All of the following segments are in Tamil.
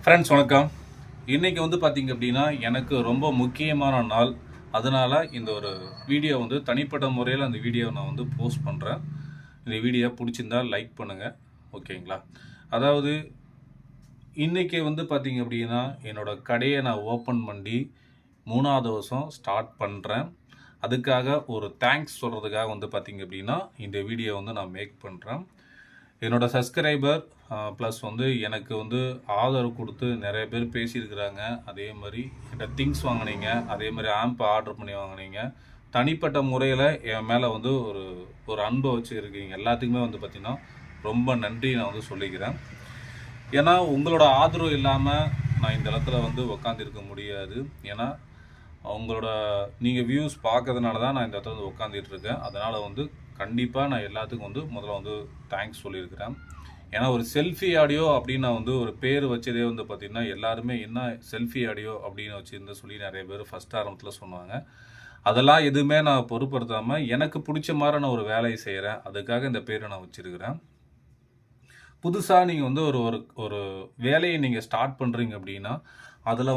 ஃப்ரெண்ட்ஸ் வணக்கம். இன்றைக்கி பார்த்திங்க அப்படின்னா எனக்கு ரொம்ப முக்கியமான நாள். அதனால் இந்த ஒரு வீடியோ தனிப்பட்ட முறையில் அந்த வீடியோவை நான் போஸ்ட் பண்ணுறேன். இந்த வீடியோ பிடிச்சிருந்தால் லைக் பண்ணுங்கள், ஓகேங்களா? அதாவது இன்றைக்கி பார்த்திங்க அப்படின்னா என்னோடய கடையை நான் ஓப்பன் பண்ணி 3வது வருஷம் ஸ்டார்ட் பண்ணுறேன். அதுக்காக ஒரு தேங்க்ஸ் சொல்கிறதுக்காக பார்த்திங்க அப்படின்னா இந்த வீடியோ நான் மேக் பண்ணுறேன். என்னோடய சப்ஸ்கிரைபர் ப்ளஸ் எனக்கு ஆதரவு கொடுத்து நிறைய பேர் பேசியிருக்கிறாங்க. அதே மாதிரி என்கிட்ட திங்ஸ் வாங்கினீங்க, அதே மாதிரி ஆம்ப் ஆர்டர் பண்ணி வாங்கினீங்க. தனிப்பட்ட முறையில் என் மேலே ஒரு அன்பை வச்சு இருக்கீங்க. எல்லாத்துக்குமே பார்த்திங்கன்னா ரொம்ப நன்றி நான் சொல்லிக்கிறேன். ஏன்னா உங்களோட ஆதரவு இல்லாமல் நான் இந்த இடத்துல உட்காந்துருக்க முடியாது. ஏன்னா அவங்களோட நீங்கள் வியூஸ் பார்க்கறதுனால தான் நான் இந்த இடத்துல உட்காந்துட்டு இருக்கேன். அதனால் கண்டிப்பாக நான் எல்லாத்துக்கும் முதல்ல தேங்க்ஸ் சொல்லியிருக்கிறேன். ஏன்னா ஒரு செல்ஃபி ஆடியோ அப்படின்னு நான் ஒரு பேர் வச்சதே பார்த்திங்கன்னா எல்லாருமே என்ன செல்ஃபி ஆடியோ அப்படின்னு வச்சுருந்து சொல்லி நிறைய பேர் ஃபஸ்ட் ஆரம்பத்தில் சொன்னாங்க. அதெல்லாம் எதுவுமே நான் பொருட்படுத்தாமல் எனக்கு பிடிச்ச மாதிரி நான் ஒரு வேலையை செய்கிறேன். அதுக்காக இந்த பேரை நான் வச்சுருக்கிறேன். புதுசாக நீங்கள் ஒரு ஒரு ஒரு வேலையை நீங்கள் ஸ்டார்ட் பண்ணுறீங்க அப்படின்னா அதில்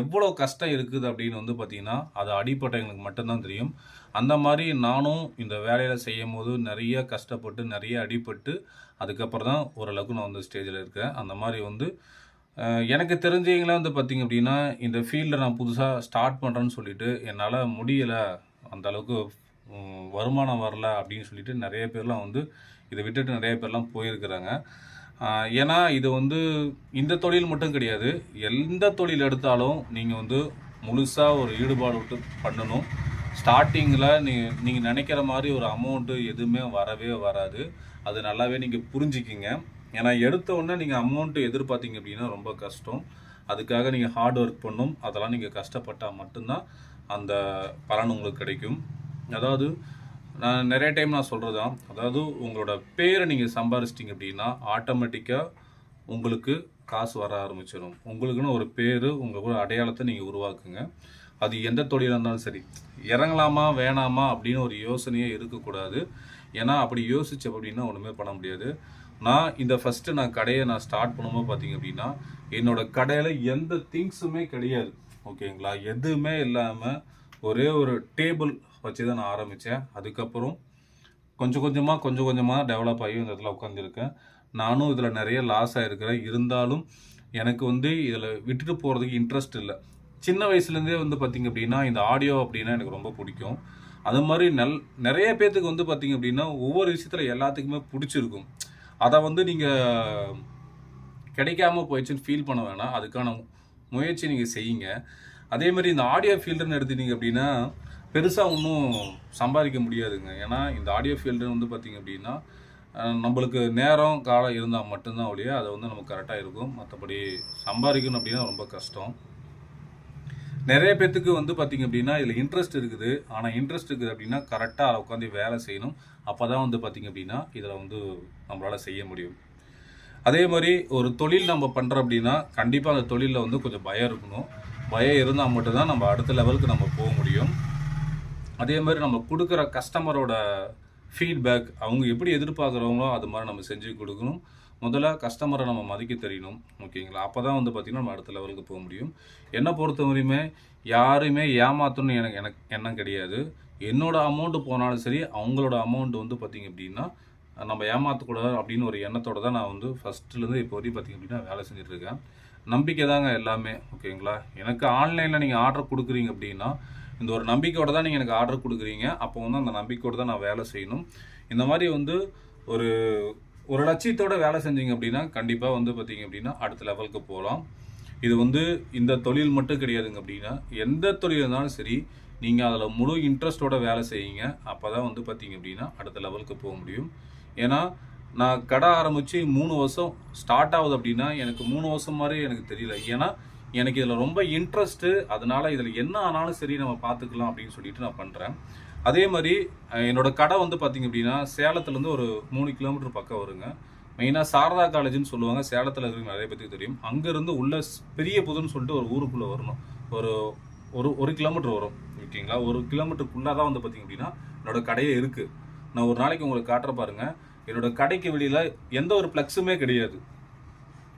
எவ்வளோ கஷ்டம் இருக்குது அப்படின்னு பார்த்தீங்கன்னா அது அடிப்பட்டவங்களுக்கு மட்டும்தான் தெரியும். அந்த மாதிரி நானும் இந்த வேலையில் செய்யும் போது நிறைய கஷ்டப்பட்டு நிறைய அடிபட்டு அதுக்கப்புறம் தான் ஓரளவுக்கு நான் ஸ்டேஜில் இருக்கேன். அந்த மாதிரி எனக்கு தெரிஞ்சவங்களே பார்த்திங்க அப்படின்னா இந்த ஃபீல்டில் நான் புதுசாக ஸ்டார்ட் பண்ணுறேன்னு சொல்லிவிட்டு என்னால் முடியலை, அந்தளவுக்கு வருமானம் வரல அப்படின்னு சொல்லிட்டு நிறைய பேர்லாம் இதை விட்டுட்டு நிறைய பேர்லாம் போயிருக்கிறாங்க. ஏன்னா இது இந்த தொழில் மட்டும் கிடையாது, எந்த தொழில் எடுத்தாலும் நீங்கள் முழுசாக ஒரு ஈடுபாடு விட்டு பண்ணணும். ஸ்டார்டிங்கில் நீங்கள் நினைக்கிற மாதிரி ஒரு அமௌண்ட்டு எதுவுமே வரவே வராது. அது நல்லாவே நீங்கள் புரிஞ்சுக்கிங்க. ஏன்னா எடுத்த உடனே நீங்கள் அமௌண்ட்டு எதிர்பார்த்தீங்க அப்படின்னா ரொம்ப கஷ்டம். அதுக்காக நீங்கள் ஹார்ட் ஒர்க் பண்ணணும். அதெல்லாம் நீங்கள் கஷ்டப்பட்டால் மட்டும்தான் அந்த பலன் உங்களுக்கு கிடைக்கும். அதாவது நான் நிறைய டைம் நான் சொல்கிறது தான், அதாவது உங்களோட பேரை நீங்கள் சம்பாரிச்சிட்டிங்க அப்படின்னா ஆட்டோமேட்டிக்காக உங்களுக்கு காசு வர ஆரம்பிச்சிடும். உங்களுக்குன்னு ஒரு பேர், உங்களோட அடையாளத்தை நீங்கள் உருவாக்குங்க. அது எந்த தொழிலாக இருந்தாலும் சரி. இறங்கலாமா வேணாமா அப்படின்னு ஒரு யோசனையே இருக்கக்கூடாது. ஏன்னா அப்படி யோசிச்சு அப்படின்னா ஒன்றுமே பண்ண முடியாது. நான் இந்த ஃபஸ்ட்டு நான் கடையை நான் ஸ்டார்ட் பண்ணும்போது பார்த்தீங்க அப்படின்னா என்னோடய கடையில் எந்த திங்ஸுமே கிடையாது, ஓகேங்களா? எதுவுமே இல்லாமல் ஒரே ஒரு டேபிள் வச்சு தான் நான் ஆரம்பித்தேன். அதுக்கப்புறம் கொஞ்சம் கொஞ்சமாக டெவலப் ஆகி இந்த இடத்துல உட்காந்துருக்கேன். நானும் இதில் நிறைய லாஸ் ஆகிருக்கிறேன். இருந்தாலும் எனக்கு இதில் விட்டுட்டு போகிறதுக்கு இன்ட்ரெஸ்ட் இல்லை. சின்ன வயசுலேருந்தே பார்த்திங்க அப்படின்னா இந்த ஆடியோ அப்படின்னா எனக்கு ரொம்ப பிடிக்கும். அது மாதிரி நிறைய பேர்த்துக்கு பார்த்திங்க அப்படின்னா ஒவ்வொரு விஷயத்தில் எல்லாத்துக்குமே பிடிச்சிருக்கும். அதை நீங்கள் கிடைக்காம போயிடுச்சுன்னு ஃபீல் பண்ண வேணாம். அதுக்கான முயற்சி நீங்கள் செய்யுங்க. அதே மாதிரி இந்த ஆடியோ ஃபீல்டுன்னு எடுத்துட்டீங்க அப்படின்னா பெருசாக ஒன்றும் சம்பாதிக்க முடியாதுங்க. ஏன்னா இந்த ஆடியோ ஃபீல்டு பார்த்திங்க அப்படின்னா நம்மளுக்கு நேரம் காலம் இருந்தால் மட்டும்தான் ஒழிய அதை நமக்கு கரெக்டாக இருக்கும். மற்றபடி சம்பாதிக்கணும் அப்படின்னா ரொம்ப கஷ்டம். நிறைய பேர்த்துக்கு பார்த்திங்க அப்படின்னா இதில் இன்ட்ரெஸ்ட் இருக்குது. ஆனால் இன்ட்ரெஸ்ட் இருக்குது அப்படின்னா கரெக்டாக அதை உட்காந்து வேலை செய்யணும். அப்போ தான் பார்த்திங்க அப்படின்னா இதில் நம்மளால் செய்ய முடியும். அதே மாதிரி ஒரு தொழில் நம்ம பண்ணுறோம் அப்படின்னா கண்டிப்பாக அந்த தொழிலில் கொஞ்சம் பயம் இருக்கணும். பயம் இருந்தால் மட்டும்தான் நம்ம அடுத்த லெவலுக்கு நம்ம போக முடியும். அதே மாதிரி நம்ம கொடுக்குற கஸ்டமரோட ஃபீட்பேக் அவங்க எப்படி எதிர்பார்க்குறவங்களோ அது மாதிரி நம்ம செஞ்சு கொடுக்கணும். முதல்ல கஸ்டமரை நம்ம மதிக்க தெரியணும், ஓகேங்களா? அப்போ தான் பார்த்திங்கன்னா நம்ம அடுத்த லெவலுக்கு போக முடியும். என்னை பொறுத்தவரையுமே யாருமே ஏமாற்றணும்னு எனக்கு எண்ணம் கிடையாது. என்னோடய அமௌண்ட்டு போனாலும் சரி, அவங்களோட அமௌண்ட்டு பார்த்திங்க அப்படின்னா நம்ம ஏமாற்றக்கூடாது அப்படின்னு ஒரு எண்ணத்தோடு தான் நான் ஃபஸ்ட்டுலேருந்து இப்போ வரைக்கும் பார்த்திங்க அப்படின்னா வேலை செஞ்சுட்ருக்கேன். நம்பிக்கை தாங்க எல்லாமே, ஓகேங்களா? எனக்கு ஆன்லைனில் நீங்கள் ஆர்டர் கொடுக்குறீங்க அப்படின்னா இந்த ஒரு நம்பிக்கையோடு தான் நீங்கள் எனக்கு ஆர்டர் கொடுக்குறீங்க. அப்போ அந்த நம்பிக்கையோடு தான் நான் வேலை செய்யணும். இந்த மாதிரி ஒரு ஒரு லட்சியத்தோடு வேலை செஞ்சீங்க அப்படின்னா கண்டிப்பாக பார்த்திங்க அப்படின்னா அடுத்த லெவலுக்கு போகலாம். இது இந்த தொழில் மட்டும் கிடையாதுங்க. அப்படின்னா எந்த தொழில் இருந்தாலும் சரி, நீங்கள் அதில் முழு இன்ட்ரெஸ்ட்டோட வேலை செய்யுங்க. அப்போ தான் பார்த்திங்க அப்படின்னா அடுத்த லெவலுக்கு போக முடியும். ஏன்னா நான் கடை ஆரம்பித்து 3 வருஷம் ஸ்டார்ட் ஆகுது அப்படின்னா எனக்கு 3 வருஷம் மாதிரி எனக்கு தெரியல. ஏன்னா எனக்கு இதில் ரொம்ப இன்ட்ரெஸ்ட்டு. அதனால் இதில் என்ன ஆனாலும் சரி நம்ம பார்த்துக்கலாம் அப்படின்னு சொல்லிட்டு நான் பண்ணுறேன். அதே மாதிரி என்னோடய கடை பார்த்திங்க அப்படின்னா சேலத்துலேருந்து ஒரு 3 கிலோமீட்டர் பக்கம் வருங்க. மெயினாக சாரதா காலேஜ்னு சொல்லுவாங்க. சேலத்தில் இருக்கிற நிறைய பேருக்கு தெரியும். அங்கேருந்து உள்ள பெரிய புதுன்னு சொல்லிட்டு ஒரு ஊருக்குள்ளே வரணும். ஒரு ஒரு 1 கிலோமீட்டர் வரும், ஓகேங்களா? 1 கிலோமீட்டருக்குள்ளே தான் பார்த்திங்க அப்படின்னா என்னோடய கடையே இருக்குது. நான் ஒரு நாளைக்கு உங்களுக்கு காட்டுற பாருங்கள். என்னோடய கடைக்கு வெளியில் எந்த ஒரு ஃப்ளெக்ஸுமே கிடையாது.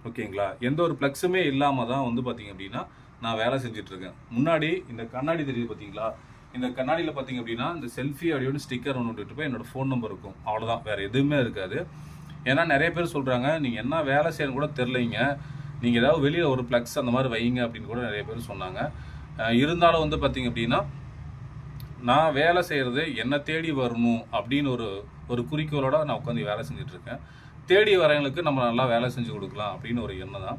ஓகேங்களா. எந்த ஒரு ப்ளக்ஸுமே இல்லாமல் தான் வந்து பார்த்தீங்க அப்படின்னா நான் வேலை செஞ்சிட்ருக்கேன். முன்னாடி இந்த கண்ணாடி தெரியுது பார்த்தீங்களா, இந்த கண்ணாடியில் பார்த்தீங்க அப்படின்னா இந்த செல்ஃபி அப்படியோட ஸ்டிக்கர் ஒன்று விட்டுட்டு போய் என்னோடய ஃபோன் நம்பர் இருக்கும், அவ்வளோதான், வேறு எதுவுமே இருக்காது. ஏன்னா நிறைய பேர் சொல்கிறாங்க நீங்கள் என்ன வேலை செய்யணும் கூட தெரிலைங்க, நீங்கள் ஏதாவது வெளியில் ஒரு ப்ளக்ஸ் அந்த மாதிரி வைங்க அப்படின்னு கூட நிறைய பேர் சொன்னாங்க. இருந்தாலும் வந்து பார்த்தீங்க அப்படின்னா நான் வேலை செய்கிறது என்னை தேடி வரணும் அப்படின்னு ஒரு குறிக்கோளோட நான் உட்காந்து வேலை செஞ்சிட்ருக்கேன். தேடி வரவங்களுக்கு நம்ம நல்லா வேலை செஞ்சு கொடுக்கலாம் அப்படின்னு ஒரு எண்ணம் தான்.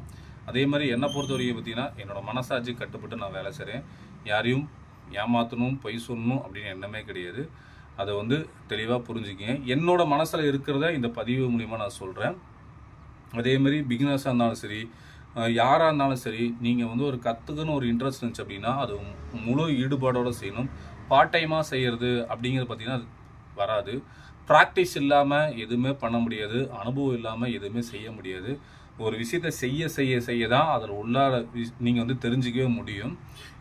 அதே மாதிரி என்னை பொறுத்த வரைக்கும் பார்த்தீங்கன்னா என்னோடய மனசாட்சி கட்டுப்பட்டு நான் வேலை செய்கிறேன். யாரையும் ஏமாற்றணும், பொய் சொல்லணும் அப்படின்னு எண்ணமே கிடையாது. அதை வந்து தெளிவாக புரிஞ்சுக்கிங்க. என்னோட மனசில் இருக்கிறத இந்த பதிவு மூலிமா நான் சொல்கிறேன். அதே மாதிரி பிகினர்ஸாக இருந்தாலும் சரி, யாராக இருந்தாலும் சரி, நீங்கள் வந்து ஒரு கற்றுக்குன்னு ஒரு இன்ட்ரெஸ்ட் இருந்துச்சு அப்படின்னா அது முழு ஈடுபாடோடு செய்யணும். பார்ட் டைமாக செய்கிறது அப்படிங்கிறது பார்த்திங்கன்னா அது வராது. ப்ராக்டிஸ் இல்லாமல் எதுவுமே பண்ண முடியாது, அனுபவம் இல்லாமல் எதுவுமே செய்ய முடியாது. ஒரு விஷயத்தை செய்ய செய்ய செய்ய தான் அதில் உள்ளார நீங்கள் வந்து தெரிஞ்சிக்கவே முடியும்.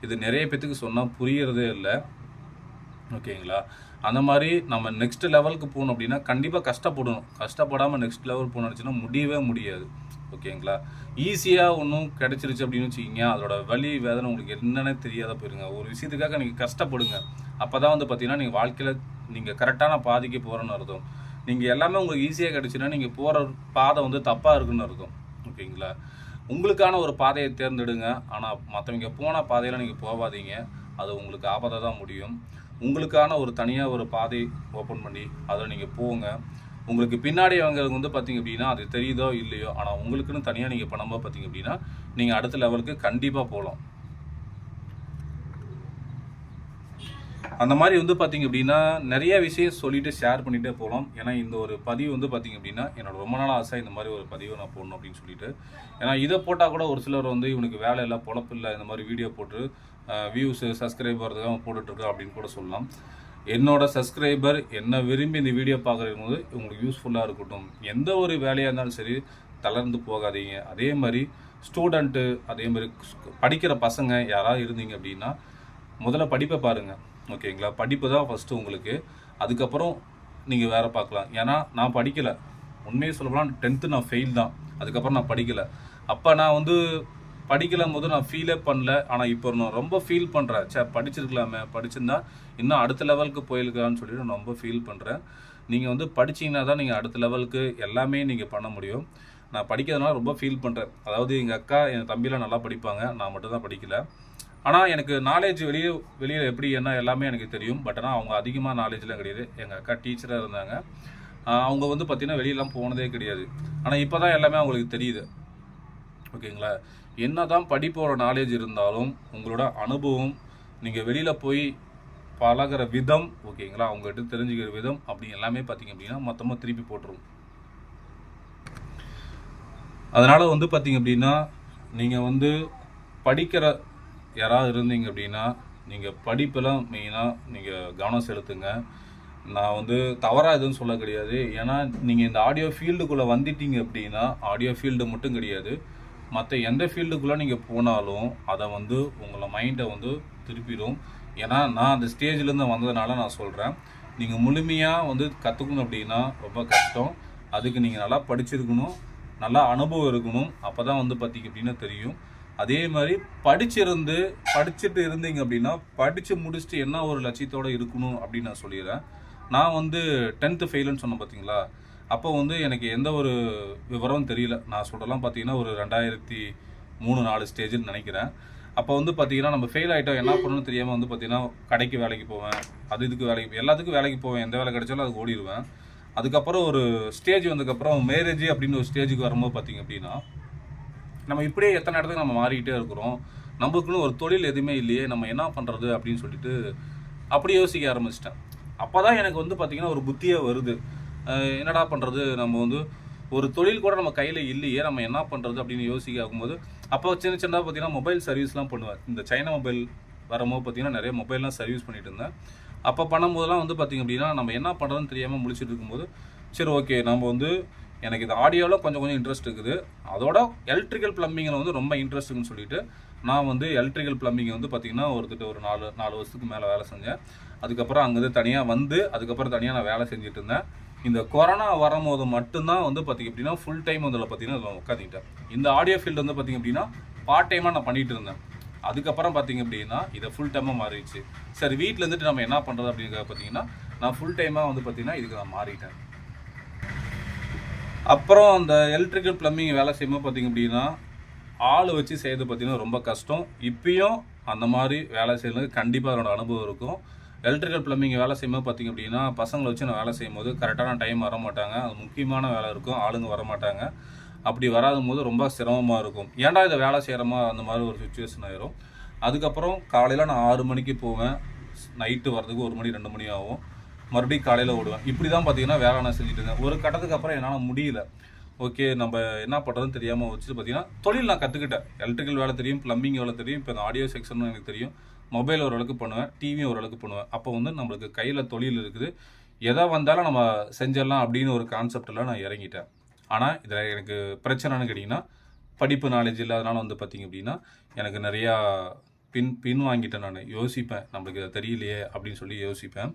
இது நிறைய பேத்துக்கு சொன்னால் புரியறதே இல்லை, ஓகேங்களா. அந்த மாதிரி நம்ம நெக்ஸ்ட் லெவலுக்கு போகணும் அப்படின்னா கண்டிப்பாக கஷ்டப்படணும். கஷ்டப்படாமல் நெக்ஸ்ட் லெவல் போகணுச்சுன்னா முடியவே முடியாது, ஓகேங்களா. ஈஸியாக ஒன்றும் கிடச்சிருச்சு அப்படின்னு வச்சுக்கிங்க, அதோட வலி வேதனை உங்களுக்கு என்னென்ன தெரியாத போயிருங்க. ஒரு விஷயத்துக்காக நீங்கள் கஷ்டப்படுங்க, அப்போ தான் வந்து பார்த்தீங்கன்னா நீங்கள் வாழ்க்கையில் நீங்கள் கரெக்டான பாதைக்கு போகிறேன்னு அர்த்தம். நீங்கள் எல்லாமே உங்களுக்கு ஈஸியாக கிடச்சுன்னா நீங்கள் போகிற பாதை வந்து தப்பாக இருக்குன்னு அர்த்தம், ஓகேங்களா. உங்களுக்கான ஒரு பாதையை தேர்ந்தெடுங்க. ஆனால் மற்றவங்க போன பாதையில் நீங்கள் போகாதீங்க, அது உங்களுக்கு ஆபத்தாக தான் முடியும். உங்களுக்கான ஒரு தனியாக ஒரு பாதை ஓப்பன் பண்ணி அதில் நீங்கள் போங்க. உங்களுக்கு பின்னாடி அவங்களுக்கு வந்து பார்த்திங்க அப்படின்னா அது தெரியுதோ இல்லையோ, ஆனால் உங்களுக்குன்னு தனியாக நீங்கள் பண்ணும்போது பார்த்திங்க அப்படின்னா நீங்கள் அடுத்த லெவலுக்கு கண்டிப்பாக போகலாம். அந்த மாதிரி வந்து பார்த்திங்க அப்படின்னா நிறைய விஷயம் சொல்லிவிட்டு ஷேர் பண்ணிகிட்டே போகலாம். ஏன்னா இந்த ஒரு பதிவு வந்து பார்த்திங்க அப்படின்னா என்னோட ரொம்ப நாள் ஆசை இந்த மாதிரி ஒரு பதிவை நான் போடணும் அப்படின்னு சொல்லிட்டு. ஏன்னா இதை போட்டால் கூட ஒரு சிலர் வந்து இவனுக்கு வேலை இல்லை, பொழப்பு இல்லை, இந்த மாதிரி வீடியோ போட்டு வியூஸு சப்ஸ்கிரைப் வரதுக்காக போட்டுட்ருக்கா அப்படின்னு கூட சொல்லலாம். என்னோட சப்ஸ்கிரைபர் என்ன விரும்பி இந்த வீடியோ பார்க்குறவங்க போது உங்களுக்கு யூஸ்ஃபுல்லாக இருக்கட்டும். எந்த ஒரு வேலையாக இருந்தாலும் சரி தளர்ந்து போகாதீங்க. அதே மாதிரி ஸ்டூடெண்ட்டு, அதே மாதிரி படிக்கிற பசங்க யாராவது இருந்தீங்க அப்படின்னா முதல்ல படிப்பை பாருங்கள், ஓகேங்களா. படிப்பு தான் ஃபஸ்ட்டு உங்களுக்கு, அதுக்கப்புறம் நீங்கள் வேறு பார்க்கலாம். ஏன்னா நான் படிக்கலை, உண்மையை சொல்லப்போனால் 10th நான் ஃபெயில் தான், அதுக்கப்புறம் நான் படிக்கலை. அப்போ நான் வந்து படிக்கலும் போது நான் ஃபீலே பண்ணல. ஆனால் இப்போ நான் ரொம்ப ஃபீல் பண்ணுறேன், படிச்சிருக்கலாமே, படிச்சிருந்தா இன்னும் அடுத்த லெவலுக்கு போயிருக்கான்னு சொல்லிட்டு நான் ரொம்ப ஃபீல் பண்ணுறேன். நீங்கள் வந்து படிச்சிங்கன்னா தான் நீங்கள் அடுத்த லெவலுக்கு எல்லாமே நீங்கள் பண்ண முடியும். நான் படிக்கிறதுனால ரொம்ப ஃபீல் பண்ணுறேன். அதாவது எங்கள் அக்கா என் தம்பிலாம் நல்லா படிப்பாங்க, நான் மட்டும் தான் படிக்கலை. ஆனால் எனக்கு நாலேஜ் வெளியில் எப்படி என்ன எல்லாமே எனக்கு தெரியும். பட் ஆனால் அவங்க அதிகமாக நாலேஜ்லாம் கிடையாது. எங்கள் அக்கா டீச்சராக இருந்தாங்க, அவங்க வந்து பார்த்திங்கன்னா வெளியெல்லாம் போனதே கிடையாது. ஆனால் இப்போ தான் எல்லாமே அவங்களுக்கு தெரியுது, ஓகேங்களா. என்ன தான் படிப்போட நாலேஜ் இருந்தாலும் உங்களோட அனுபவம், நீங்கள் வெளியில் போய் பழகிற விதம், ஓகேங்களா, அவங்ககிட்ட தெரிஞ்சுக்கிற விதம் அப்படி எல்லாமே பார்த்திங்க அப்படின்னா மொத்தமாக திருப்பி போட்டுரும். அதனால் வந்து பார்த்திங்க அப்படின்னா நீங்கள் வந்து படிக்கிற யாராவது இருந்தீங்க அப்படின்னா நீங்கள் படிப்பெல்லாம் மெயினாக நீங்கள் கவனம் செலுத்துங்க. நான் வந்து தவறாக எதுவும் சொல்ல கிடையாது. ஏன்னா நீங்கள் இந்த ஆடியோ ஃபீல்டுக்குள்ளே வந்துட்டீங்க அப்படின்னா ஆடியோ ஃபீல்டு மட்டும் கிடையாது, மற்ற எந்த ஃபீல்டுக்குள்ளே நீங்கள் போனாலும் அதை வந்து உங்களை மைண்டை வந்து திருப்பிடும். ஏன்னா நான் அந்த ஸ்டேஜ்லேருந்து வந்ததுனால நான் சொல்கிறேன். நீங்கள் முழுமையாக வந்து கற்றுக்கணும் அப்படின்னா ரொம்ப கஷ்டம். அதுக்கு நீங்கள் நல்லா படிச்சிருக்கணும், நல்லா அனுபவம் இருக்கணும். அப்போ தான் வந்து பார்த்திங்க அப்படின்னா தெரியும். அதே மாதிரி படிச்சுட்டு இருந்தீங்க அப்படின்னா படித்து முடிச்சுட்டு என்ன ஒரு லட்சியத்தோடு இருக்கணும் அப்படின்னு நான் சொல்லிடுறேன். நான் வந்து 10th ஃபெயிலுன்னு சொன்னேன் பார்த்தீங்களா, அப்போ வந்து எனக்கு எந்த ஒரு விவரமும் தெரியல. நான் சொல்கிறலாம் பார்த்தீங்கன்னா ஒரு 2003-4 ஸ்டேஜ்னு நினைக்கிறேன். அப்போ வந்து பார்த்தீங்கன்னா நம்ம ஃபெயில் ஆகிட்டோம், என்ன பண்ணணும்னு தெரியாமல் வந்து பார்த்தீங்கன்னா கடைக்கு வேலைக்கு போவேன், இதுக்கு வேலைக்கு, எல்லாத்துக்கும் வேலைக்கு போவேன், எந்த வேலை கிடைச்சாலும் அதுக்கு ஓடிடுவேன். அதுக்கப்புறம் ஒரு ஸ்டேஜ் வந்ததுக்கப்புறம் மேரேஜ் அப்படின்னு ஒரு ஸ்டேஜுக்கு வரும்போது பார்த்திங்க அப்படின்னா நம்ம இப்படியே எத்தனை இடத்துக்கு நம்ம மாறிக்கிட்டே இருக்கிறோம், நம்மளுக்குன்னு ஒரு தொழில் எதுவுமே இல்லையே, நம்ம என்ன பண்ணுறது அப்படின்னு சொல்லிட்டு அப்படி யோசிக்க ஆரம்பிச்சிட்டேன். அப்போ தான் எனக்கு வந்து பார்த்திங்கன்னா ஒரு புத்தியே வருது, என்னடா பண்ணுறது, நம்ம வந்து ஒரு தொழில் கூட நம்ம கையில் இல்லையே, நம்ம என்ன பண்ணுறது அப்படின்னு யோசிக்க ஆகும்போது அப்போ சின்னதாக பார்த்திங்கன்னா மொபைல் சர்வீஸ்லாம் பண்ணுவேன். இந்த சைனா மொபைல் வரும்போது பார்த்திங்கன்னா நிறைய மொபைல்லாம் சர்வீஸ் பண்ணிகிட்டு இருந்தேன். அப்போ பண்ணும்போதெல்லாம் வந்து பார்த்திங்க அப்படின்னா நம்ம என்ன பண்ணுறதுன்னு தெரியாமல் முழிச்சிட்டு இருக்கும்போது சரி ஓகே, நம்ம வந்து எனக்கு இந்த ஆடியோவில் கொஞ்சம் இன்ட்ரெஸ்ட் இருக்குது, அதோட எலக்ட்ரிக்கல் ப்ளம்பிங்கில் வந்து ரொம்ப இன்ட்ரெஸ்ட்டுன்னு சொல்லிட்டு நான் வந்து எலக்ட்ரிக்கல் ப்ளம்பிங்கை வந்து பார்த்திங்கன்னா ஒரு 4 வருஷத்துக்கு மேலே வேலை செஞ்சேன். அதுக்கப்புறம் அங்கேருந்து தனியாக வந்து அதுக்கப்புறம் தனியாக நான் வேலை செஞ்சுட்டு இருந்தேன். இந்த கொரோனா வரும்போது மட்டும்தான் வந்து பார்த்திங்க அப்படின்னா ஃபுல் டைம் வந்து பார்த்தீங்கன்னா அதில் உட்காந்துக்கிட்டேன். இந்த ஆடியோ ஃபீல்டு வந்து பார்த்திங்க அப்படின்னா பார்ட் டைமாக நான் பண்ணிகிட்டு இருந்தேன். அதுக்கப்புறம் பார்த்திங்க அப்படின்னா இதை ஃபுல் டைமாக மாறிடுச்சு. சரி வீட்டில் இருந்துட்டு நம்ம என்ன பண்ணுறது அப்படிங்கிறத பார்த்தீங்கன்னா நான் ஃபுல் டைமாக வந்து பார்த்திங்கன்னா இதுக்கு நான் மாறிட்டேன். அப்புறம் அந்த எலக்ட்ரிக்கல் ப்ளம்பிங் வேலை செய்யும்போது பார்த்திங்க அப்படின்னா ஆள் வச்சு செய்கிறது பார்த்திங்கன்னா ரொம்ப கஷ்டம். இப்பயும் அந்த மாதிரி வேலை செய்கிறது கண்டிப்பாக அதனோட அனுபவம் இருக்கும். எலக்ட்ரிக்கல் ப்ளம்பிங் வேலை செய்யும்போது பார்த்திங்க அப்படின்னா பசங்களை வச்சு நான் வேலை செய்யும்போது கரெக்டான டைம் வர மாட்டாங்க. அது முக்கியமான வேலை இருக்கும், ஆளுங்க வர மாட்டாங்க. அப்படி வராத போது ரொம்ப சிரமமாக இருக்கும். ஏன்டா இதை வேலை செய்கிறோமா அந்த மாதிரி ஒரு சுச்சுவேஷன் ஆயிரும். அதுக்கப்புறம் காலையில் நான் 6 மணிக்கு போவேன், நைட்டு வரதுக்கு 1 மணி 2 மணி ஆகும். மறுபடியும் காலையில் ஓடுவேன். இப்படி தான் பார்த்திங்கன்னா வேலை நான் செஞ்சுட்டு இருந்தேன். ஒரு கட்டத்துக்கு அப்புறம் என்னால் முடியல. ஓகே நம்ம என்ன பண்ணுறதுன்னு தெரியாமல் வச்சுட்டு பார்த்தீங்கன்னா தொழில் நான் கற்றுக்கிட்டேன். எலக்ட்ரிக்கல் வேலை தெரியும், ப்ளம்பிங் வேலை தெரியும், இப்போ இந்த ஆடியோ செக்ஷனும் எனக்கு தெரியும். மொபைல் ஓரளவுக்கு பண்ணுவேன், டிவியும் ஓரளவுக்கு பண்ணுவேன். அப்போ வந்து நம்மளுக்கு கையில் தொழில் இருக்குது, எதை வந்தாலும் நம்ம செஞ்சிடலாம் அப்படின்னு ஒரு கான்செப்டில் நான் இறங்கிட்டேன். ஆனால் இதில் எனக்கு பிரச்சனைன்னு கேட்டிங்கன்னா படிப்பு நாலேஜ் இல்லாதனால வந்து பார்த்திங்க அப்படின்னா எனக்கு நிறையா பின் வாங்கிட்டேன். நான் யோசிப்பேன், நம்மளுக்கு அது தெரியலையே அப்படின்னு சொல்லி யோசிப்பேன்.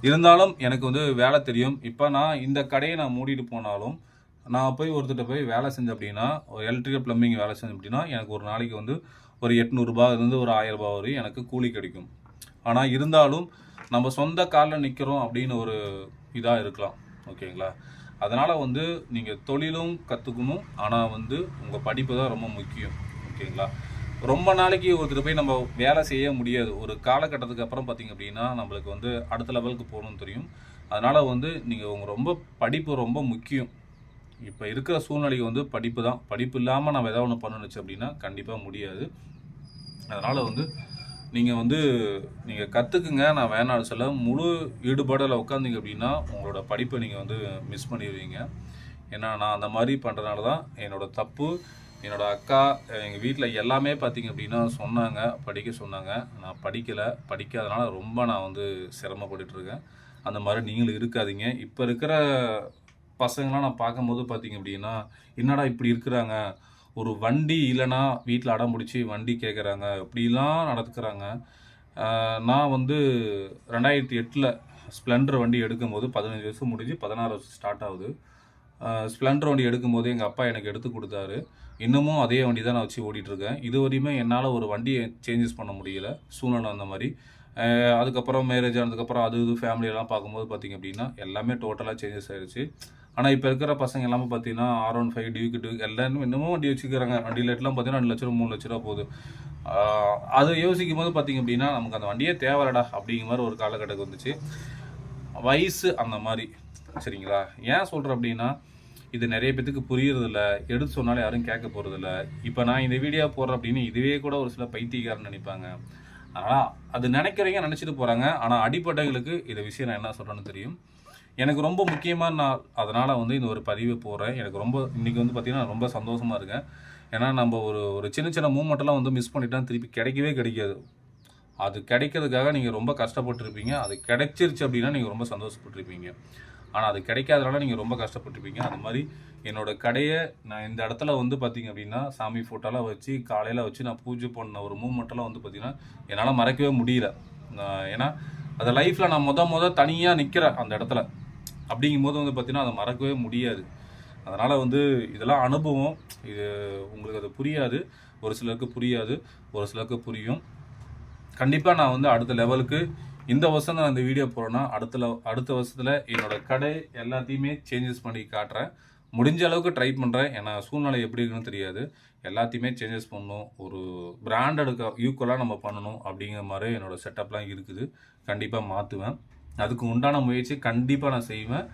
இருந்தாலும் எனக்கு வந்து வேலை தெரியும். இப்போ நான் இந்த கடையை நான் மூடிட்டு போனாலும் நான் போய் ஒருத்தர்கிட்ட போய் வேலை செஞ்சேன் அப்படின்னா, ஒரு எலக்ட்ரிக்கல் ப்ளம்பிங் வேலை செஞ்சேன் அப்படின்னா எனக்கு ஒரு நாளைக்கு வந்து ஒரு 800 ரூபாயிலிருந்து ஒரு 1000 ரூபா வரை எனக்கு கூலி கிடைக்கும். ஆனால் இருந்தாலும் நம்ம சொந்த காலில் நிற்கிறோம் அப்படின்னு ஒரு இதாக இருக்கலாம். ஓகேங்களா? அதனால் வந்து நீங்கள் தொழிலும் கற்றுக்கணும், ஆனால் வந்து உங்கள் படிப்பு தான் ரொம்ப முக்கியம். ஓகேங்களா? ரொம்ப நாளைக்கு ஒருத்தர் போய் நம்ம வேலை செய்ய முடியாது. ஒரு காலகட்டத்துக்கு அப்புறம் பார்த்திங்க அப்படின்னா நம்மளுக்கு வந்து அடுத்த லெவலுக்கு போகணும்னு தெரியும். அதனால் வந்து நீங்கள் உங்கள் ரொம்ப படிப்பு ரொம்ப முக்கியம். இப்போ இருக்கிற சூழ்நிலைக்கு வந்து படிப்பு தான். படிப்பு இல்லாமல் நம்ம எதாவது ஒன்று பண்ணணுச்சு அப்படின்னா கண்டிப்பாக முடியாது. அதனால் வந்து நீங்கள் கற்றுக்குங்க, நான் வேணான்னு சொல்ல. முழு ஈடுபாடில் உட்காந்திங்க அப்படின்னா உங்களோட படிப்பை நீங்கள் வந்து மிஸ் பண்ணிடுவீங்க. ஏன்னா நான் அந்த மாதிரி பண்ணுறதுனால தான் என்னோடய தப்பு. என்னோடய அக்கா, எங்கள் வீட்டில் எல்லாமே பார்த்திங்க அப்படின்னா சொன்னாங்க, படிக்க சொன்னாங்க. நான் படிக்காதனால ரொம்ப நான் வந்து சிரமப்பட்டுட்ருக்கேன். அந்த மாதிரி நீங்களும் இருக்காதீங்க. இப்போ இருக்கிற பசங்களாம் நான் பார்க்கும்போது பார்த்திங்க அப்படின்னா என்னடா இப்படி இருக்கிறாங்க, ஒரு வண்டி இல்லைன்னா வீட்டில் அடம் பிடிச்சி வண்டி கேட்குறாங்க, இப்படிலாம் நடத்துக்கிறாங்க. நான் வந்து 2008 ஸ்ப்ளெண்டர் வண்டி எடுக்கும்போது 15 வருஷம் முடிஞ்சு 16 வருஷம் ஸ்டார்ட் ஆகுது. ஸ்ப்ளெண்டர் வண்டி எடுக்கும்போது எங்கள் அப்பா எனக்கு எடுத்து கொடுத்தாரு. இன்னமும் அதே வண்டி தான் நான் வச்சு ஓட்டிகிட்ருக்கேன். இது வரையுமே என்னால் ஒரு வண்டியை சேஞ்சஸ் பண்ண முடியல, சூழ்நிலை அந்த மாதிரி. அதுக்கப்புறம் மேரேஜ் ஆனதுக்கப்புறம் அது இது ஃபேமிலியெல்லாம் பார்க்கும்போது பார்த்திங்க அப்படின்னா எல்லாமே டோட்டலாக சேஞ்சஸ் ஆகிடுச்சு. ஆனால் இப்போ இருக்கிற பசங்க எல்லாமே பார்த்தீங்கன்னா R15 டியூக்கு எல்லாரும் இன்னமும் வண்டி வச்சுக்கிறாங்க. வண்டி ரேட்லாம் பார்த்தீங்கன்னா 2 லட்சம் 3 லட்ச ரூபா போகுது. அதை யோசிக்கும் போது பார்த்திங்க அப்படின்னா நமக்கு அந்த வண்டியே தேவைடா அப்படிங்கிற மாதிரி ஒரு காலகட்டத்துக்கு வந்துச்சு. வயசு அந்த மாதிரி. சரிங்களா? ஏன் சொல்கிறேன் அப்படின்னா இது நிறைய பேத்துக்கு புரியறதில்ல, எடுத்து சொன்னாலே யாரும் கேட்க போகிறதில்ல. இப்போ நான் இந்த வீடியோ போடுறேன் அப்படின்னு இதுவே கூட ஒரு சில பைத்தியக்காரன்னு நினைப்பாங்க. ஆனால் அது நினைக்கிறவங்க நினச்சிட்டு போகிறாங்க. ஆனால் அடிப்பட்டவங்களுக்கு இந்த விஷயம் நான் என்ன சொல்கிறேன்னு தெரியும். எனக்கு ரொம்ப முக்கியமான நாள், அதனால் வந்து இந்த ஒரு பதிவு போடுறேன். எனக்கு ரொம்ப இன்றைக்கி வந்து பார்த்திங்கன்னா ரொம்ப சந்தோஷமாக இருக்கேன். ஏன்னா நம்ம ஒரு சின்ன சின்ன மூமெண்ட்டெல்லாம் வந்து மிஸ் பண்ணிட்டா திருப்பி கிடைக்கவே கிடைக்காது. அது கிடைக்கிறதுக்காக நீங்கள் ரொம்ப கஷ்டப்பட்டுருப்பீங்க. அது கிடைச்சிருச்சு அப்படின்னா நீங்கள் ரொம்ப சந்தோஷப்பட்டுருப்பீங்க. ஆனால் அது கிடைக்காதனால நீங்கள் ரொம்ப கஷ்டப்பட்டுருப்பீங்க. அது மாதிரி என்னோடய கடையை நான் இந்த இடத்துல வந்து பார்த்திங்க அப்படின்னா சாமி ஃபோட்டோலாம் வச்சு காலையில் வச்சு நான் பூஜை பண்ண ஒரு மூமெண்ட்டெல்லாம் வந்து பார்த்திங்கன்னா என்னால் மறக்கவே முடியல. ஏன்னா அதை லைஃப்பில் நான் தனியாக நிற்கிறேன் அந்த இடத்துல. அப்படிங்கும்போது வந்து பார்த்திங்கன்னா அதை மறக்கவே முடியாது. அதனால் வந்து இதெல்லாம் அனுபவம். இது உங்களுக்கு அது புரியாது, ஒரு சிலருக்கு புரியாது, ஒரு சிலருக்கு புரியும். கண்டிப்பாக நான் வந்து அடுத்த லெவலுக்கு இந்த வருஷம் நான் இந்த வீடியோ போகிறேன்னா அடுத்த வருஷத்தில் என்னோடய கடை எல்லாத்தையுமே சேஞ்சஸ் பண்ணி காட்டுறேன். முடிஞ்ச அளவுக்கு ட்ரை பண்ணுறேன். ஏன்னா சூழ்நிலை எப்படி இருக்குன்னு தெரியாது. எல்லாத்தையுமே சேஞ்சஸ் பண்ணணும், ஒரு பிராண்டடுக்கு ஈக்குவலாக நம்ம பண்ணணும் அப்படிங்கிற மாதிரி என்னோடய செட்டப்லாம் இருக்குது. கண்டிப்பாக மாற்றுவேன். அதுக்கு உண்டான முயற்சி கண்டிப்பாக நான் செய்வேன்.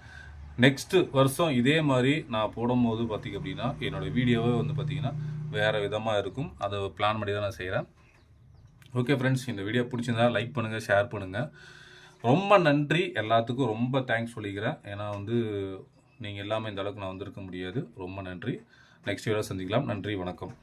நெக்ஸ்ட்டு வருஷம் இதே மாதிரி நான் போடும்போது பார்த்திங்க அப்படின்னா என்னோடய வீடியோவே வந்து பார்த்திங்கன்னா வேறு விதமாக இருக்கும். அதை பிளான் பண்ணி தான் நான் செய்கிறேன். ஓகே ஃப்ரெண்ட்ஸ், இந்த வீடியோ பிடிச்சிருந்தா லைக் பண்ணுங்கள், ஷேர் பண்ணுங்கள். ரொம்ப நன்றி, எல்லாத்துக்கும் ரொம்ப தேங்க்ஸ் சொல்லிக்கிறேன். ஏன்னா வந்து நீங்கள் எல்லாமே இந்த அளவுக்கு நான் வந்திருக்க முடியாது. ரொம்ப நன்றி. நெக்ஸ்ட் வீடியோ சந்திக்கலாம். நன்றி, வணக்கம்.